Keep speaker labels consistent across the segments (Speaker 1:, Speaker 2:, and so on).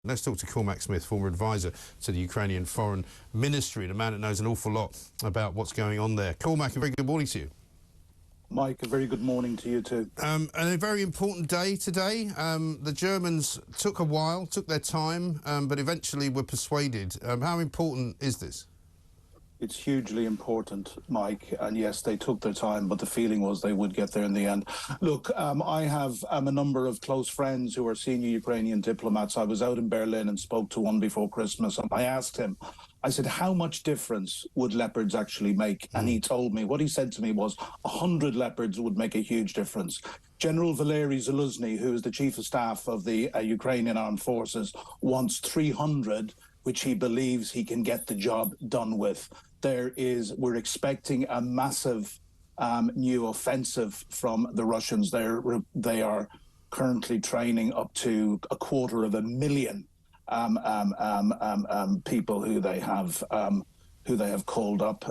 Speaker 1: Let's talk to Cormac Smith, former advisor to the Ukrainian Foreign Ministry, and a man that knows an awful lot about what's going on there. Cormac, a very good morning to you.
Speaker 2: Mike, a very good morning to you too.
Speaker 1: And a very important day today. The Germans took a while, took their time, but eventually were persuaded. How important is this?
Speaker 2: It's hugely important, Mike, and yes, they took their time, but the feeling was they would get there in the end. Look, I have a number of close friends who are senior Ukrainian diplomats. I was out in Berlin and spoke to one before Christmas, and I asked him, I said, how much difference would Leopards actually make? And he told me, what he said to me was 100 Leopards would make a huge difference. General Valery Zaluzny, who is the chief of staff of the Ukrainian Armed Forces, wants 300, which he believes he can get the job done with. We're expecting a massive new offensive from the Russians. They are currently training up to 250,000 people who they have called up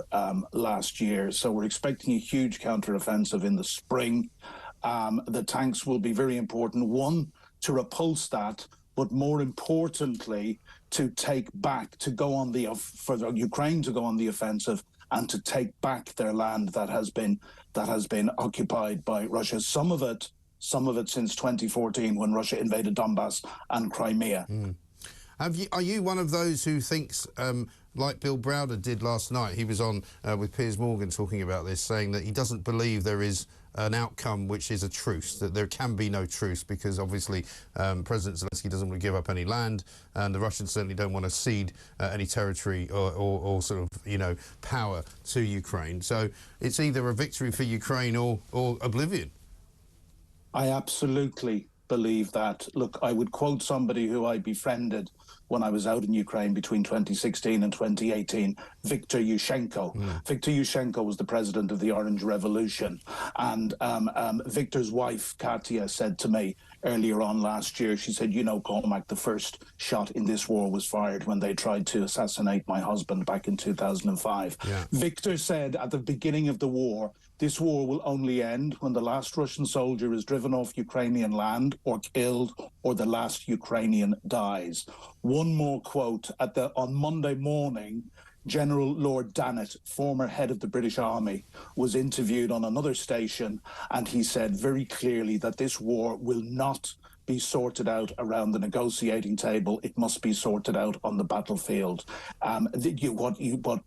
Speaker 2: last year. So we're expecting a huge counteroffensive in the spring. The tanks will be very important. One, to repulse that, but more importantly, to take back, for Ukraine to go on the offensive and to take back their land that has been occupied by Russia. Some of it since 2014, when Russia invaded Donbass and Crimea.
Speaker 1: Are you one of those who thinks, like Bill Browder did last night, he was on with Piers Morgan talking about this, saying that he doesn't believe there is an outcome which is a truce, that there can be no truce, because obviously President Zelensky doesn't want to give up any land, and the Russians certainly don't want to cede any territory or sort of, power to Ukraine. So it's either a victory for Ukraine or oblivion.
Speaker 2: I absolutely believe that. Look, I would quote somebody who I befriended when I was out in Ukraine between 2016 and 2018, Viktor Yushchenko. Viktor Yushchenko was the president of the Orange Revolution. And Viktor's wife, Katya, said to me earlier on last year, she said, Cormac, the first shot in this war was fired when they tried to assassinate my husband back in 2005. Yeah. Viktor said at the beginning of the war, this war will only end when the last Russian soldier is driven off Ukrainian land or killed, or the last Ukrainian dies. One more quote. On Monday morning, General Lord Dannatt, former head of the British Army, was interviewed on another station, and he said very clearly that this war will not be sorted out around the negotiating table. It must be sorted out on the battlefield. What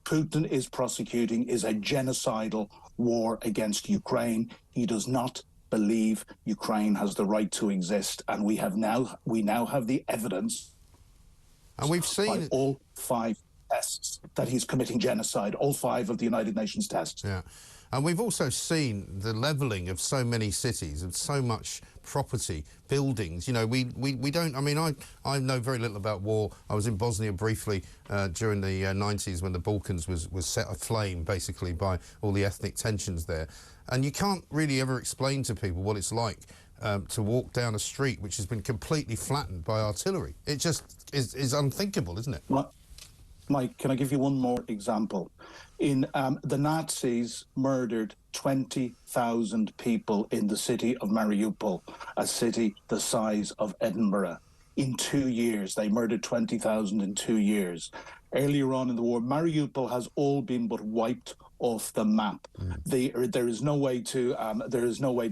Speaker 2: Putin is prosecuting is a genocidal war against Ukraine. He does not believe Ukraine has the right to exist, and we now have the evidence.
Speaker 1: And we've seen
Speaker 2: by all 5 tests that he's committing genocide, all 5 of the United Nations tests.
Speaker 1: Yeah. And we've also seen the levelling of so many cities and so much property, buildings. We don't, I know very little about war. I was in Bosnia briefly during the 90s when the Balkans was set aflame, basically, by all the ethnic tensions there. And you can't really ever explain to people what it's like to walk down a street which has been completely flattened by artillery. It just is unthinkable, isn't it?
Speaker 2: Mike, can I give you one more example? The Nazis murdered 20,000 people in the city of Mariupol, a city the size of Edinburgh. In 2 years, they murdered 20,000 in 2 years. Earlier on in the war, Mariupol has all been but wiped off the map. There is no way to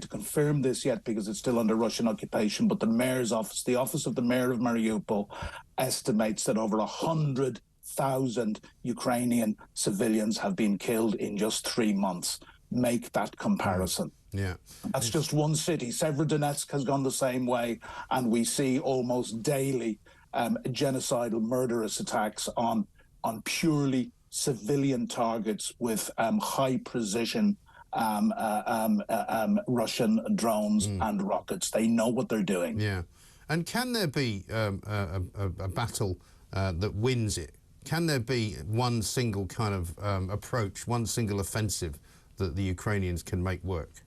Speaker 2: confirm this yet because it's still under Russian occupation. But the mayor's office, the office of the mayor of Mariupol, estimates that over 100,000 Ukrainian civilians have been killed in just 3 months. Make that comparison.
Speaker 1: Yeah,
Speaker 2: that's just one city. Severodonetsk has gone the same way, and we see almost daily genocidal, murderous attacks on purely civilian targets with high precision Russian drones and rockets. They know what they're doing.
Speaker 1: Yeah, and can there be a battle that wins it? Can there be one single kind of approach, one single offensive that the Ukrainians can make work?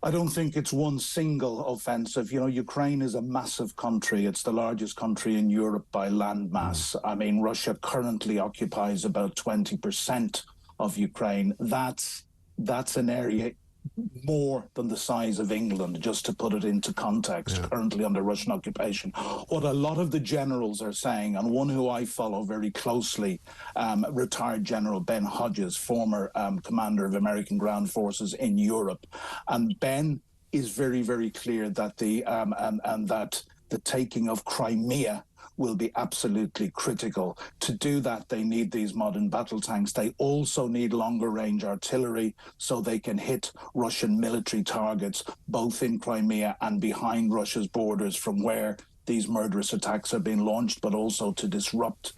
Speaker 2: I don't think it's one single offensive. Ukraine is a massive country. It's the largest country in Europe by landmass. Russia currently occupies about 20% of Ukraine. That's an area more than the size of England, just to put it into context, currently under Russian occupation. What a lot of the generals are saying, and one who I follow very closely, retired General Ben Hodges, former commander of American ground forces in Europe. And Ben is very, very clear that that the taking of Crimea will be absolutely critical. To do that, they need these modern battle tanks. They also need longer range artillery so they can hit Russian military targets, both in Crimea and behind Russia's borders from where these murderous attacks are being launched, but also to disrupt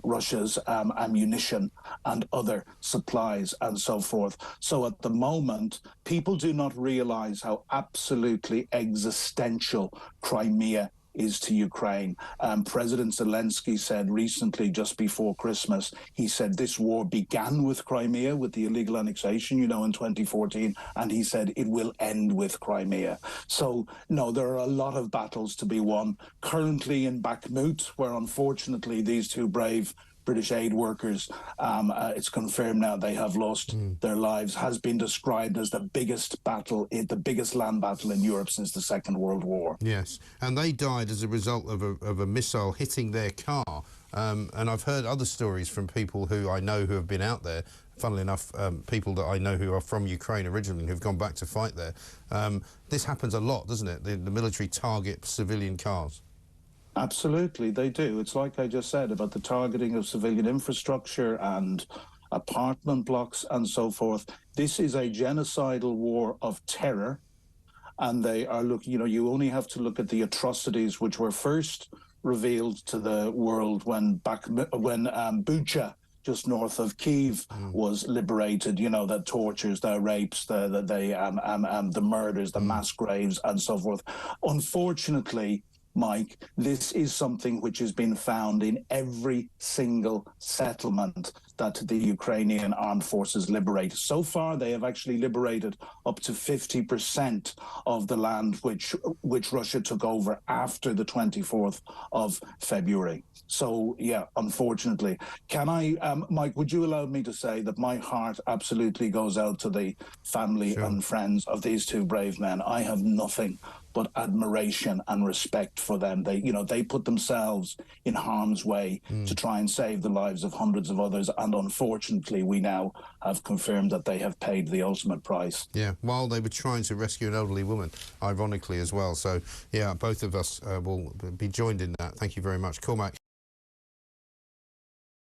Speaker 2: Russia's ammunition and other supplies and so forth. So at the moment, people do not realize how absolutely existential Crimea is to Ukraine. President Zelensky said recently, just before Christmas, he said this war began with Crimea, with the illegal annexation, in 2014, and he said it will end with Crimea. So, no, there are a lot of battles to be won. Currently in Bakhmut, where unfortunately these two brave British aid workers, it's confirmed now they have lost their lives, has been described as the biggest battle, the biggest land battle in Europe since the Second World War.
Speaker 1: Yes, and they died as a result of a missile hitting their car. And I've heard other stories from people who I know who have been out there. Funnily enough, people that I know who are from Ukraine originally, who've gone back to fight there. This happens a lot, doesn't it? The military target civilian cars.
Speaker 2: Absolutely, they do. It's like I just said about the targeting of civilian infrastructure and apartment blocks and so forth. This is a genocidal war of terror, and they are looking, you only have to look at the atrocities which were first revealed to the world when Bucha, just north of Kyiv, was liberated, the tortures, the rapes, the murders, the mass graves and so forth. Unfortunately, Mike, this is something which has been found in every single settlement that the Ukrainian armed forces liberate. So far, they have actually liberated up to 50% of the land which Russia took over after the 24th of February. So, yeah, unfortunately. Can I, Mike, would you allow me to say that my heart absolutely goes out to the family and friends of these two brave men? I have nothing but admiration and respect for them. They put themselves in harm's way to try and save the lives of hundreds of others, and unfortunately we now have confirmed that they have paid the ultimate price.
Speaker 1: Yeah, while they were trying to rescue an elderly woman, ironically as well. So, yeah, both of us will be joined in that. Thank you very much. Cormac.